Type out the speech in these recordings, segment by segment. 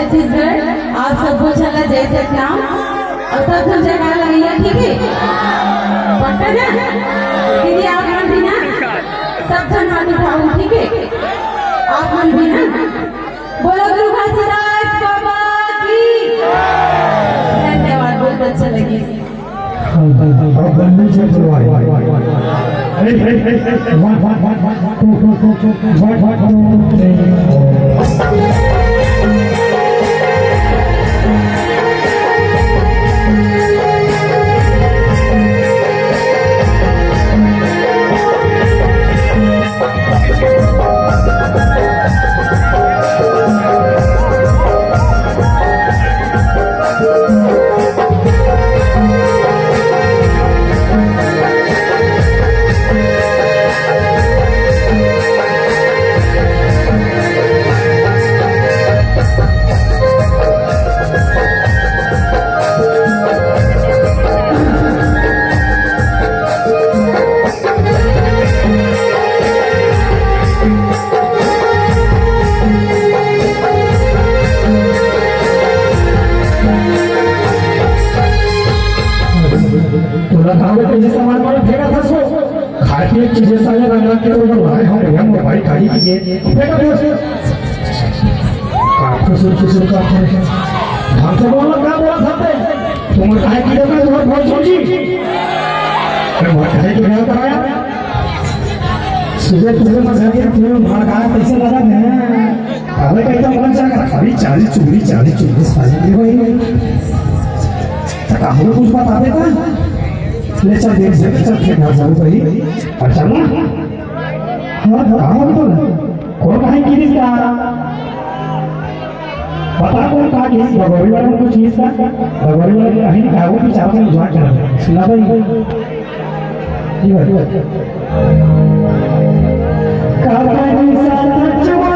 छत्तीसगढ़। आप सबको चला जय सतनाम और सब जन जयकार लगाइए, ठीक है? पक्का ना दीदी? आप मन भी ना सब जन हाथ उठाओ, ठीक है? आप मन भी ना बोलो गुरु घासीदास बाबा की। धन्यवाद, बहुत अच्छा लगी। चीजें सारे रंग के ऊपर भाई हम भाई खाई की ये बेटा आपको सुर का ढंग से बोलना क्या बोला था तुम खाए की जगह तुम्हारे बहुत सोची अरे बहुत खाए की क्या कराया सुबह मजा के तुम्हें भाग आया पैसे लगा है अबे कहता मन जाकर खाली 40 चूड़ी साली वही तक हमको कुछ बता देता ले चल देख से चल के घर जाऊं भाई अच्छा ना हां कहां तो कौन कहीं की दिसता बता कौन कहां की भगवान वाला कुछ चीज का भगवान वाला कहीं का वो विचार में जुआ कर सुना भाई ठीक है कहानी साथ जुआ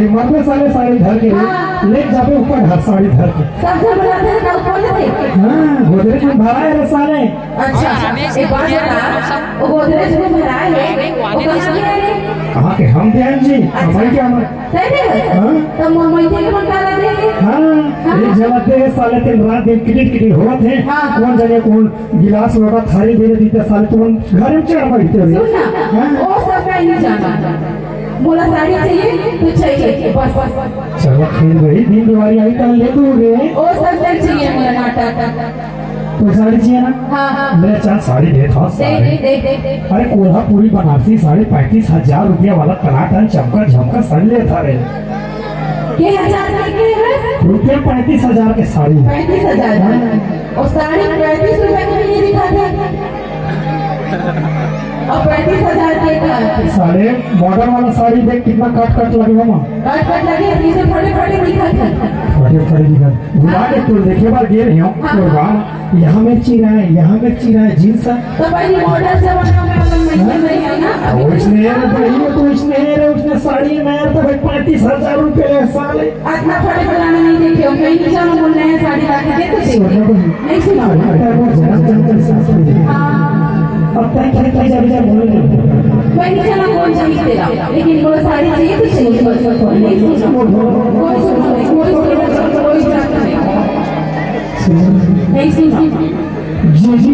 साड़ी मर्द साले साड़ी धर के ले जाते ऊपर घर साड़ी धर के सब घर बनाते हैं कल खोल देते। हाँ गोदरेज में भरा है रे साले। अच्छा एक बात बता, वो गोदरेज में भरा है वो कहाँ गया रे? कहाँ के हम ध्यान जी हमारी क्या हमारे हाँ तो मोमई के मन का देंगे। हाँ एक जगह दे साले दिन रात दिन किटिट किटिट हुआ थे हाँ। कौन जाने कौन गिलास लोटा थाली दे देते साले तुम घर में चढ़ बैठते हो सुन ना वो सब का नहीं जाना, बोला साड़ी चाहिए तो चाहिए बस बस। चलो खेल गई दिन दिवाली आई तो ले दूँ रे वो सब तक चाहिए मेरा नाटक। तो साड़ी चाहिए ना हाँ मेरे चार साड़ी दे था साड़ी दे। अरे कोल्हापुरी बनारसी साड़ी 35,000 रुपया वाला टनाटन चमका झमका साड़ी लेता रे के हजार के है रुपया 35,000 के साड़ी 35,000 और साड़ी 35 रुपए की नहीं दिखाते और 35,000 के सारे मॉडर्न वाला साड़ी देख कितना कट कट लगे हो माँ कट लगे पीछे फटे फटे दिखाते फटे फटे दिखा बुला के तू देखे बार गे रही हूँ प्रोग्राम यहाँ में चिरा है यहाँ में चिरा है जींस तो पहले मॉडर्न जमाना में अपन महिला नहीं है ना उसने साड़ी में तो भाई 35,000 रुपये साले इतना फटे फटाना नहीं देखे हो कहीं नीचे में बोल रहे हैं साड़ी लाके दे तो नहीं सुना अब तक क्या बोले मैं नीचे ना कौन चाहिए तेरा लेकिन वो साड़ी चाहिए तो चाहिए नहीं सुना नहीं सुना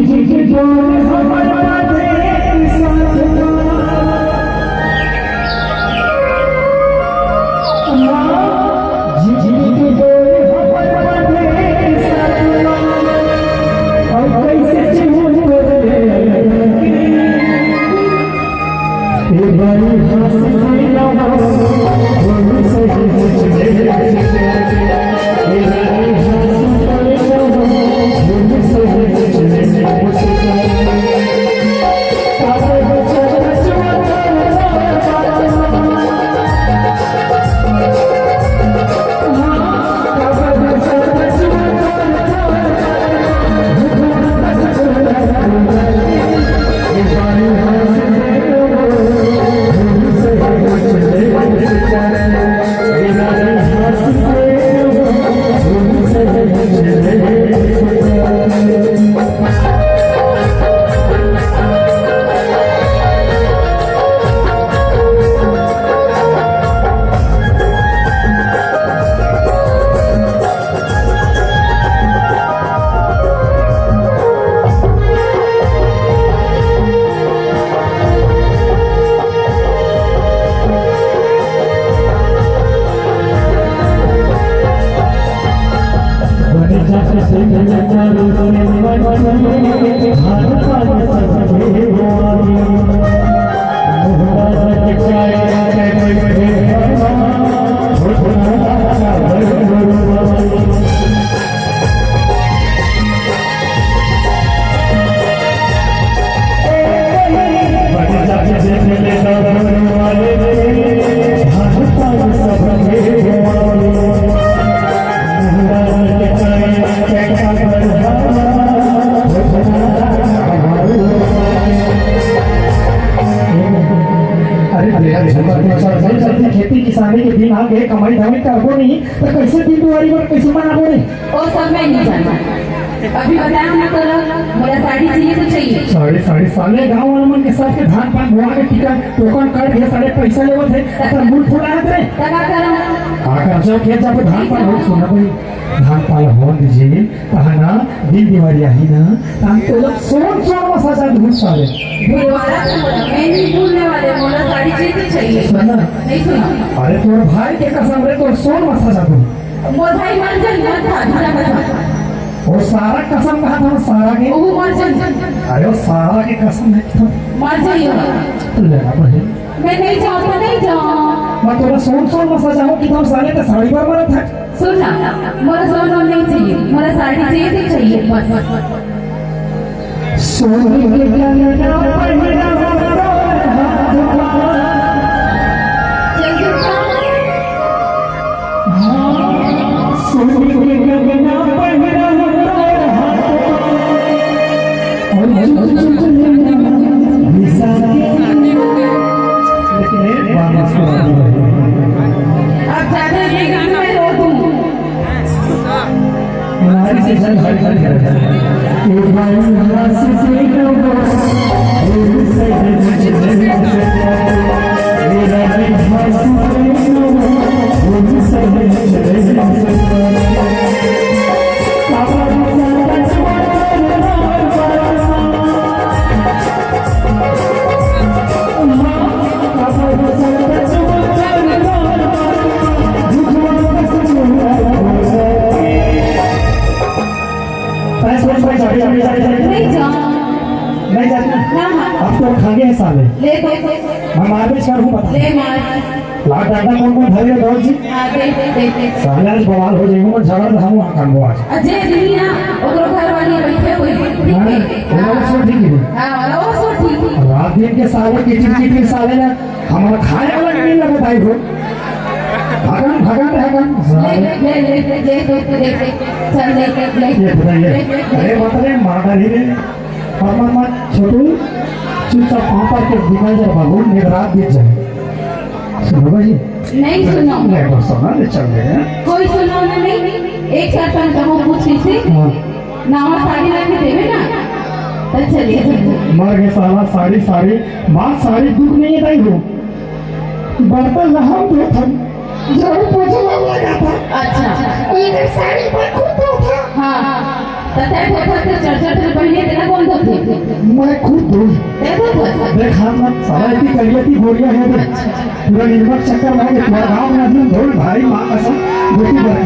खेती किसानी के दिन आ गए कमाई धमाई करबो नहीं तो कैसे दिन दुआरी पर कैसे मनाबो नहीं और सब मैं नहीं जानता अभी बताया ना कल मेरा साड़ी चाहिए तो चाहिए साड़ी साले गांव वाले मन के साथ के धान पान बुआ के टिका टोकन काट के सारे पैसा लेवत है तकर मूल फुला है तका करम आकर जो खेत जाके धान पान हो सुना कोई धान पान हो दीजिए कहना दिन दिवाली आई ना हम तो लोग सोन में सजा दूं सारे बुलवारा मैं नहीं भूलने वाले मोला साड़ी चाहिए तो चाहिए नहीं सुना अरे तोर भाई के कसम रे तो सोन में सजा दूं मोर भाई मर जाए मत था झूठा कसम वो सारा कसम कहा था सारा के वो मर जाए अरे वो सारा के कसम है तो मर जाइए लेना पड़े मैं नहीं चाहता नहीं जाऊँ मैं तोरा सोन में सजाऊं कि तुम साले तो साड़ी पर मरत है सुनना मोरा सोन नहीं चाहिए मोरा साड़ी चाहिए तो चाहिए बस सोने के गहना पहना सोने के गहना पहना अब सारी से जल हर घर कर एक बार हंस से लो एक सही मुझे मेरा भी हंस से लो एक सही मुझे नहीं जाओ नहीं जाना ना अब तो खागे है साले ले मैं मार्केट कर हूँ बता ले मार लाख डाटा कौन धरे दौड़ जी दे साले आज बवाल हो जाएगा मैं झगड़ हम वहाँ कर आज अजय दुनिया ओकरो घर वाली बैठे हुई ठीक है वो सो ठीक है हां वो सो ठीक रात दिन के साले किटिर साले ना हमारा खाने वाला नहीं लगा भाई को भगन ले चल ले ये बताइए अरे बताइए माता नहीं रे मत छोटू चुपचाप पापा के दिखाई जा बाबू मेरे रात बीत जाए सुनो भाई नहीं सुनो नहीं बस सुना ले चल गए कोई सुनो ना नहीं एक साथ पन कहो पूछ से नावा साड़ी लाके देवे ना तो चलिए मर गए साला साड़ी माँ साड़ी दुख नहीं है भाई हो बर्तन लहाम तो था झाड़ू पोछा लगा था अच्छा लेकिन साड़ी पर खुद था हां तथा को तो चर्चा पहले तेरा कौन तो थे मैं खुद धो देखो देखा मत साला इतनी करियती गोरियां है पूरा निर्मक चक्कर में तुम्हारा गांव में आदमी धोल भाई मां कसम बेटी भर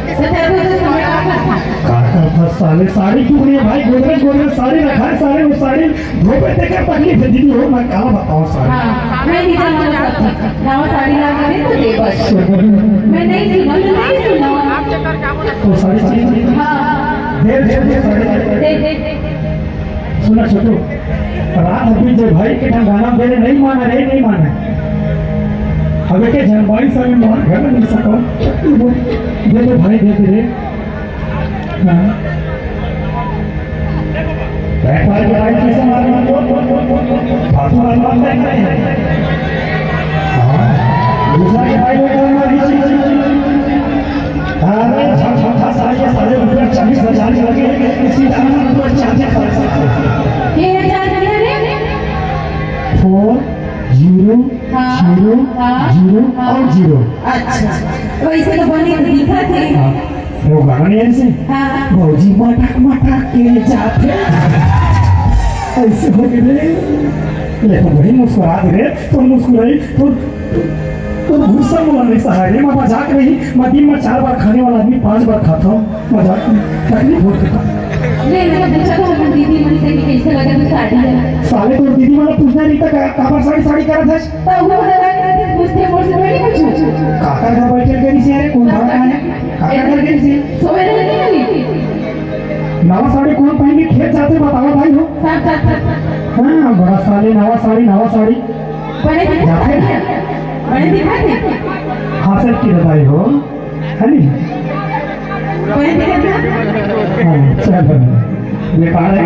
के तथा को समझ काका था साले साड़ी क्यों नहीं है भाई गोदरेज साड़ी रखा है सारे वो साड़ी धो पे देकर तकलीफ है दीदी हो मैं कहा बताऊं साड़ी हां मैं नहीं जानना सकती नावा साड़ी ला के तो दे बस मैं नहीं सुना तो साड़ी चाहिए हां दे साड़ी दे सुना छोटू रात अभी जो भाई के गाना देने नहीं माना अबे के जनवाई से मैं मार घर में नहीं सको दे भाई दे रे हाँ व्यापार के भाई कैसे मारना फालतू मार नहीं है हाँ दूसरा के भाई को मारी अरे झा सारे रुपये 40,000 लगे इसी दाम पर चार्ज कर सकते ये चार्ज किया रे 4 0 0 0 और 0 अच्छा वैसे तो बने दिखा थे वो गाना नहीं ऐसे हां भौजी मटक के जाते ऐसे हो गए लेकिन वही मुस्कुरा दे तो मुस्कुराई तो गुस्सा बोला नहीं सहारे मैं मजाक नहीं मैं दिन में 4 बार खाने वाला आदमी 5 बार खाता हूँ मजाक तकलीफ होती है नहीं मैंने पूछा था हमारी दीदी मन से कि कैसे लगा तो साड़ी है साले तो दीदी वाला पूछना नहीं था काबर साड़ी करा था तो वो लगा के पूछते मुझसे नहीं पूछो काका घर बैठे गई से कौन भागा है काका घर गई से सोए नहीं नवा साड़ी कौन पहन के खेत जाते बताओ भाई हो हाँ बड़ा साले नवा साड़ी बड़े दिखाते हासिल की भाई हो है नी बड़े दिखाते हाँ चल बेकार है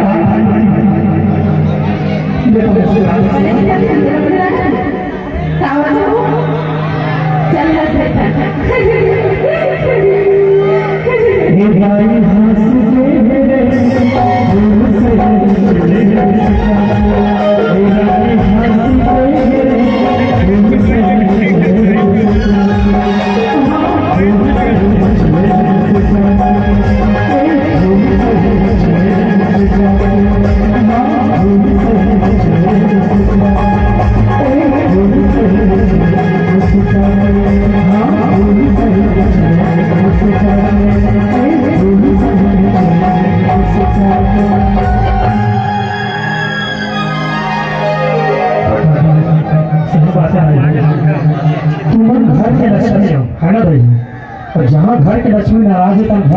तुम घर के लक्ष्मी हो है ना भाई और जहाँ घर के लक्ष्मी नाराज है तब घर